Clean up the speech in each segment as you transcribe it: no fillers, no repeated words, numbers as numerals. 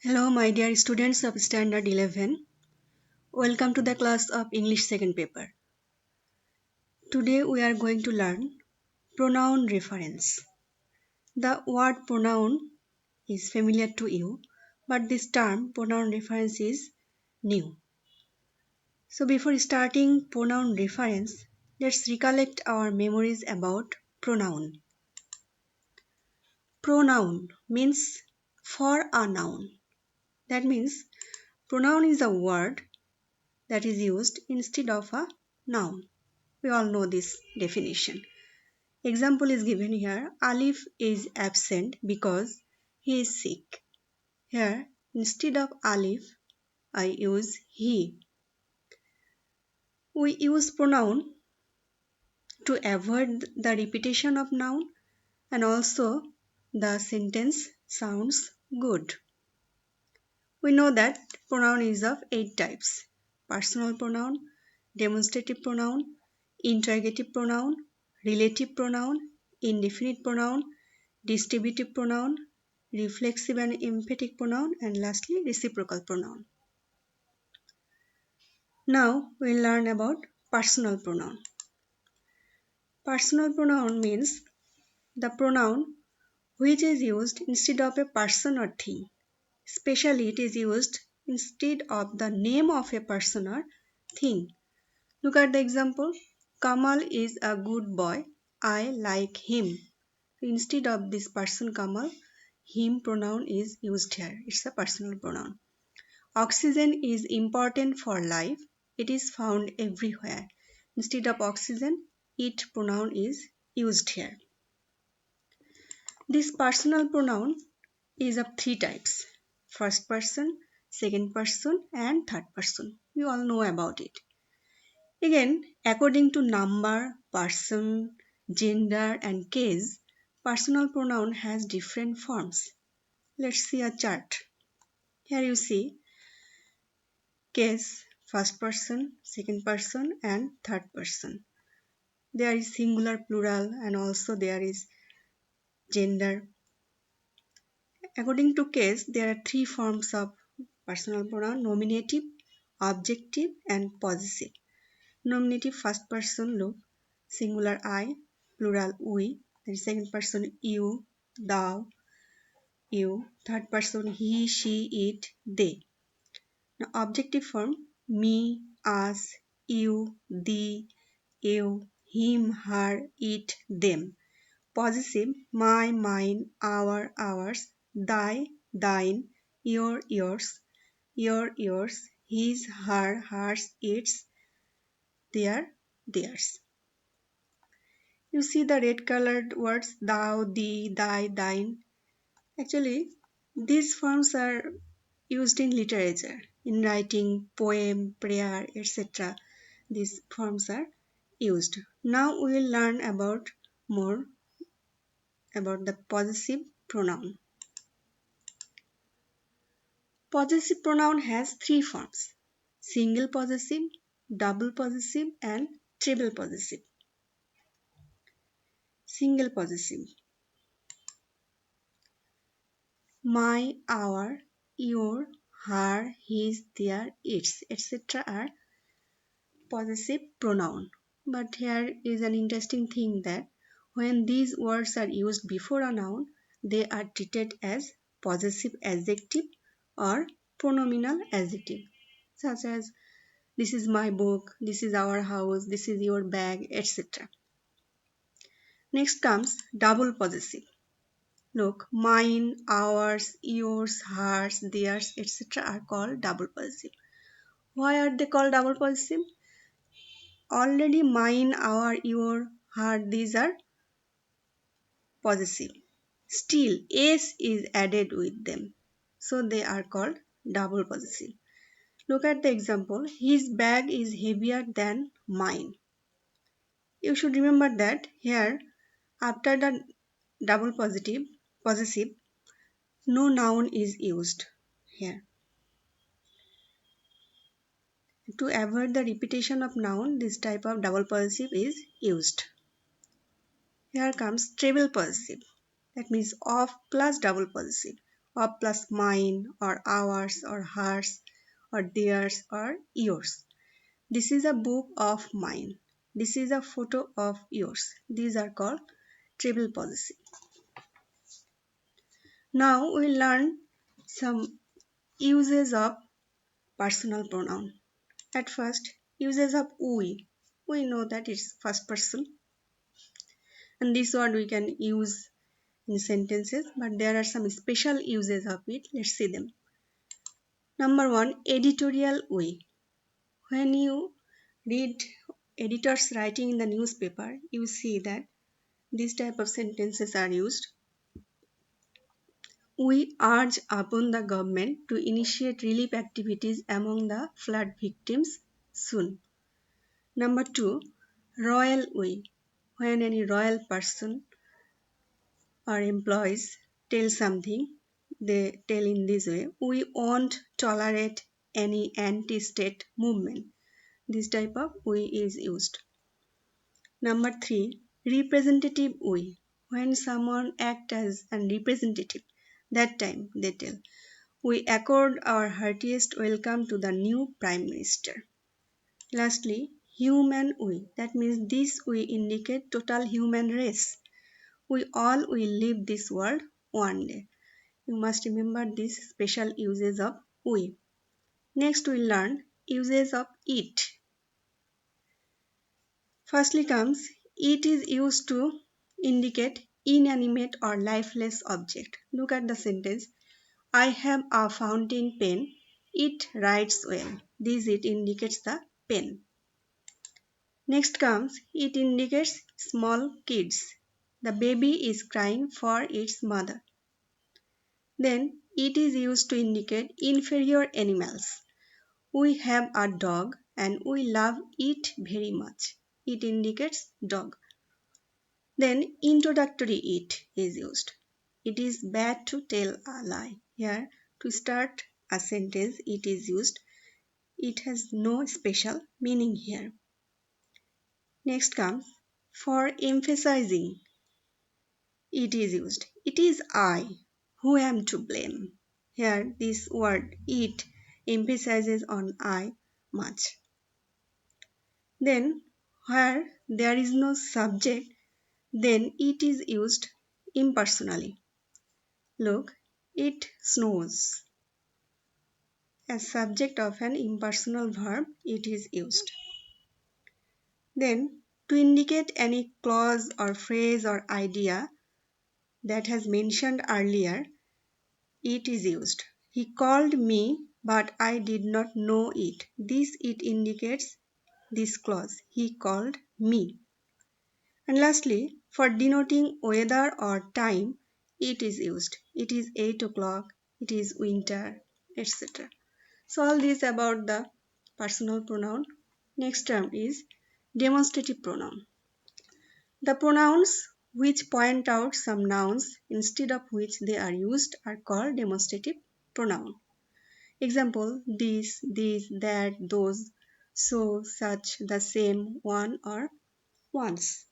Hello, my dear students of Standard 11. Welcome to the class of English second paper. Today we are going to learn pronoun reference. The word pronoun is familiar to you, but this term pronoun reference is new. So before starting pronoun reference, let's recollect our memories about pronoun. Pronoun means for a noun. That means pronoun is a word that is used instead of a noun. We all know this definition. Example is given here. Alif is absent because he is sick. Here, instead of Alif, I use he. We use pronoun to avoid the repetition of noun and also the sentence sounds good. We know that pronoun is of 8 types. Personal pronoun, demonstrative pronoun, interrogative pronoun, relative pronoun, indefinite pronoun, distributive pronoun, reflexive and emphatic pronoun, and lastly reciprocal pronoun. Now we'll learn about personal pronoun. Personal pronoun means the pronoun which is used instead of a person or thing. Especially it is used instead of the name of a person or thing. Look at the example. Kamal is a good boy. I like him. Instead of this person Kamal, him pronoun is used here. It's a personal pronoun. Oxygen is important for life. It is found everywhere. Instead of oxygen, it pronoun is used here. This personal pronoun is of 3 types. First person, second person and third person. We all know about it. Again, according to number, person, gender and case, personal pronoun has different forms. Let's see a chart. Here you see case, first person, second person and third person. There is singular, plural and also there is gender. According to case, there are 3 forms of personal pronoun: nominative, objective and possessive. Nominative, first person look, singular I, plural we, then second person you, thou, you, third person he, she, it, they. Now objective form me, us, you, thee, you, him, her, it, them. Possessive my, mine, our, ours, thy, thine, your, yours, his, her, hers, its, their, theirs. You see the red colored words thou, thee, thy, thine. Actually, these forms are used in literature, in writing, poem, prayer, etc. These forms are used. Now we will learn more about the possessive pronoun. Possessive pronoun has 3 forms: single possessive, double possessive and triple possessive. Single possessive. My, our, your, her, his, their, its, etc. are possessive pronoun. But here is an interesting thing that when these words are used before a noun, they are treated as possessive adjective or pronominal adjective, such as this is my book, this is our house, this is your bag, etc. Next comes double possessive. Look, mine, ours, yours, hers, theirs, etc. are called double possessive. Why are they called double possessive? Already mine, our, your, her, these are possessive. Still, s is added with them. So they are called double possessive. Look at the example. His bag is heavier than mine. You should remember that here, after the double possessive, no noun is used here. To avoid the repetition of noun, this type of double possessive is used. Here comes treble possessive. That means of plus double possessive. of plus mine or ours or hers or theirs or yours. This is a book of mine. This is a photo of yours. These are called triple possessive. Now we learn some uses of personal pronoun. At first, uses of we. We know that it's first person, and this word we can use in sentences, but there are some special uses of it. Let's see them. Number one, editorial we. When you read editors writing in the newspaper, you see that these type of sentences are used. We urge upon the government to initiate relief activities among the flood victims soon. Number two, royal we. When any royal person or employees tell something, they tell in this way: we won't tolerate any anti-state movement. This type of we is used. Number three, representative we. When someone acts as a representative, that time they tell, we accord our heartiest welcome to the new Prime Minister. Lastly, human we. That means this we indicate total human race. We all will leave this world one day. You must remember these special uses of we. Next we learn uses of it. Firstly comes, it is used to indicate inanimate or lifeless object. Look at the sentence. I have a fountain pen. It writes well. This it indicates the pen. Next comes, it indicates small kids. The baby is crying for its mother. Then it is used to indicate inferior animals. We have a dog and we love it very much. It indicates dog. Then introductory it is used. It is bad to tell a lie. Here, to start a sentence, it is used. It has no special meaning here. Next comes, for emphasizing, it is used. It is I who am to blame. Here, this word it emphasizes on I much. Then, where there is no subject, then it is used impersonally. Look, it snows. As subject of an impersonal verb, it is used. Then, to indicate any clause or phrase or idea that has mentioned earlier, it is used. He called me, but I did not know it. This it indicates this clause. He called me. And lastly, for denoting weather or time, it is used. It is 8 o'clock, it is winter, etc. So all this about the personal pronoun. Next term is demonstrative pronoun. The pronouns which point out some nouns instead of which they are used are called demonstrative pronoun. Example, this, that, those, so, such, the same, one or once.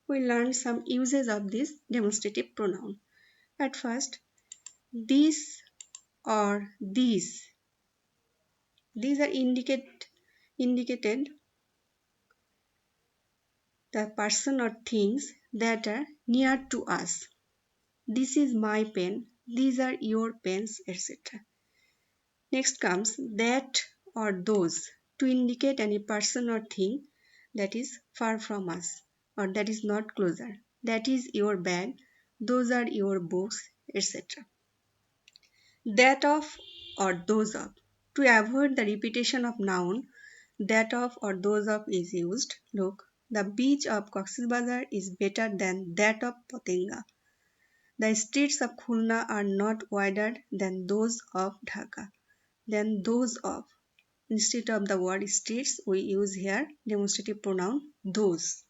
We learn some uses of this demonstrative pronoun. At first, this or these. These are indicated the person or things that are near to us. This is my pen, these are your pens, etc. Next comes that or those to indicate any person or thing that is far from us or that is not closer. That is your bag, those are your books, etc. That of or those of. To avoid the repetition of noun, that of or those of is used. Look, the beach of Coxsibazar is better than that of Potenga. The streets of Khulna are not wider than those of Dhaka. Then those of. Instead of the word streets, we use here demonstrative pronoun those.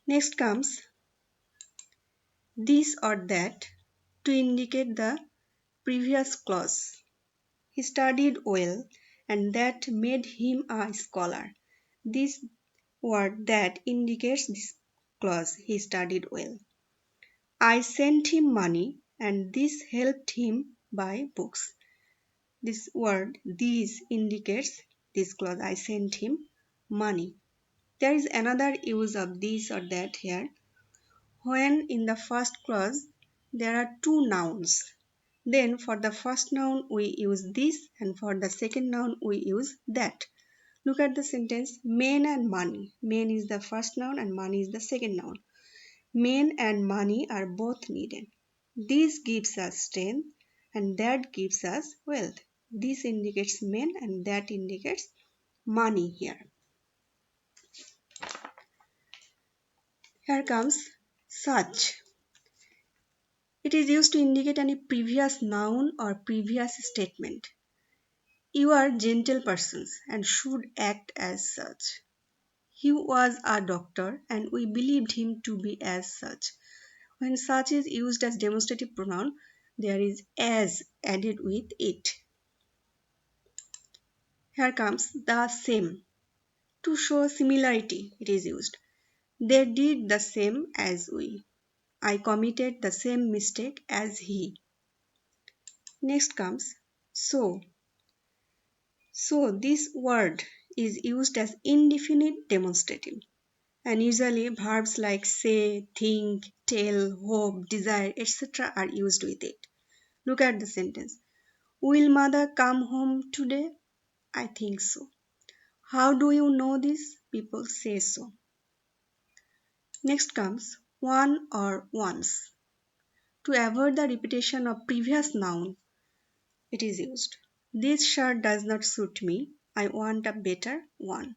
Next comes this or that to indicate the previous clause. He studied well and that made him a scholar. This word that indicates this clause, he studied well. I sent him money and this helped him buy books. This word these indicates this clause I sent him money. There is another use of this or that here. When in the first clause there are two nouns, then for the first noun we use this and for the second noun we use that. Look at the sentence men and money. Men is the first noun and money is the second noun. Men and money are both needed. This gives us strength and that gives us wealth. This indicates men and that indicates money here. Here comes such. It is used to indicate any previous noun or previous statement. You are gentle persons and should act as such. He was a doctor and we believed him to be as such. When such is used as demonstrative pronoun, there is as added with it. Here comes the same. To show similarity, it is used. They did the same as we. I committed the same mistake as he. Next comes so. So this word is used as indefinite demonstrative and usually verbs like say, think, tell, hope, desire, etc. are used with it. Look at the sentence. Will mother come home today? I think so. How do you know this? People say so. Next comes one or once. To avoid the repetition of previous noun, it is used. This shirt does not suit me. I want a better one.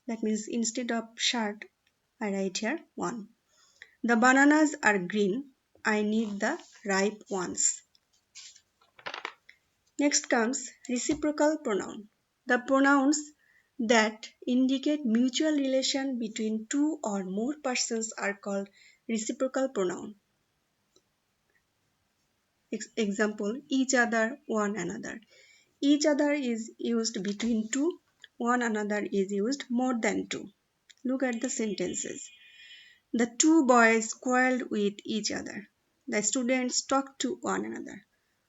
That means instead of shirt, I write here one. The bananas are green. I need the ripe ones. Next comes reciprocal pronoun. The pronouns that indicate mutual relation between two or more persons are called reciprocal pronoun. Example, each other, one another. Each other is used between two, one another is used more than two. Look at the sentences. The two boys quarreled with each other. The students talked to one another.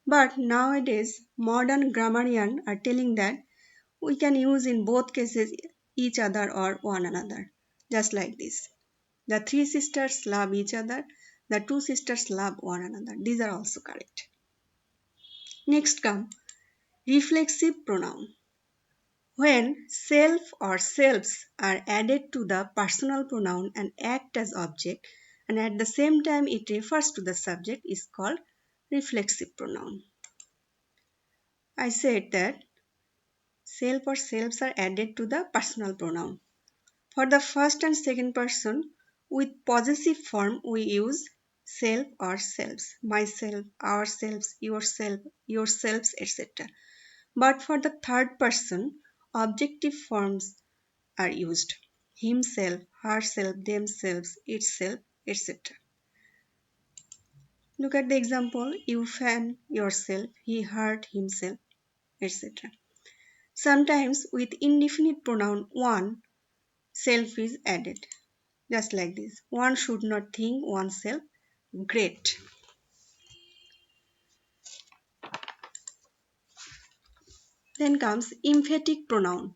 But nowadays, modern grammarians are telling that we can use in both cases each other or one another. Just like this. The three sisters love each other. The two sisters love one another. These are also correct. Next come reflexive pronoun. When self or selves are added to the personal pronoun and act as object and at the same time it refers to the subject is called reflexive pronoun. I said that self or selves are added to the personal pronoun. For the first and second person with possessive form we use self or selves, myself, ourselves, yourself, yourselves, etc. But for the third person, objective forms are used. Himself, herself, themselves, itself, etc. Look at the example. You fan yourself, he hurt himself, etc. Sometimes with indefinite pronoun one, self is added. Just like this. One should not think oneself great. Then comes emphatic pronoun.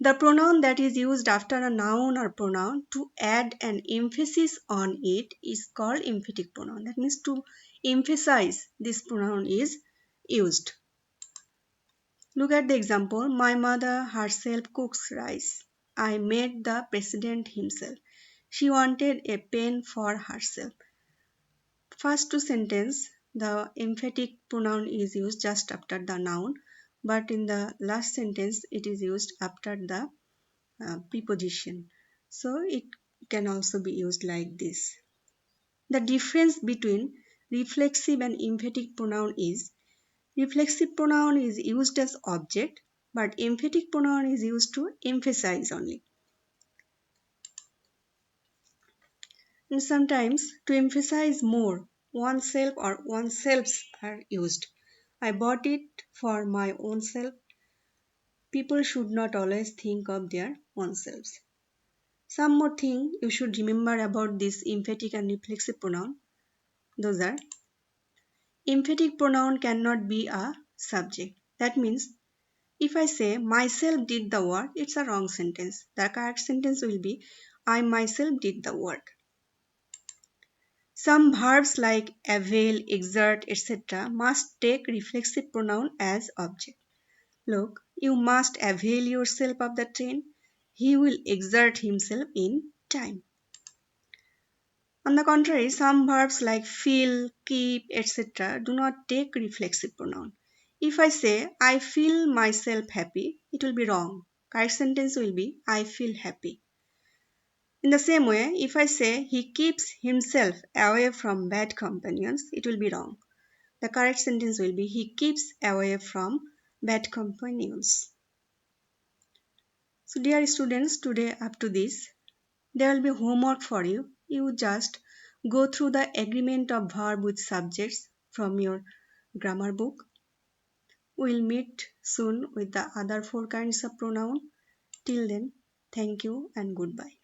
The pronoun that is used after a noun or pronoun to add an emphasis on it is called emphatic pronoun. That means to emphasize this pronoun is used. Look at the example. My mother herself cooks rice. I made the president himself. She wanted a pen for herself. First two sentence, the emphatic pronoun is used just after the noun, but in the last sentence, it is used after the preposition. So it can also be used like this. The difference between reflexive and emphatic pronoun is reflexive pronoun is used as object, but emphatic pronoun is used to emphasize only. And sometimes to emphasize more, oneself or oneselves are used. I bought it for my own self. People should not always think of their own selves. Some more thing you should remember about this emphatic and reflexive pronoun. Those are Emphatic pronoun cannot be a subject. That means if I say myself did the work, it's a wrong sentence. The correct sentence will be I myself did the work. Some verbs like avail, exert, etc. must take reflexive pronoun as object. Look, you must avail yourself of the train. He will exert himself in time. On the contrary, some verbs like feel, keep, etc. do not take reflexive pronoun. If I say, I feel myself happy, it will be wrong. Correct sentence will be, I feel happy. In the same way, if I say, he keeps himself away from bad companions, it will be wrong. The correct sentence will be, he keeps away from bad companions. So dear students, today up to this, there will be homework for you. You just go through the agreement of verb with subjects from your grammar book. We'll meet soon with the other 4 kinds of pronoun. Till then, thank you and goodbye.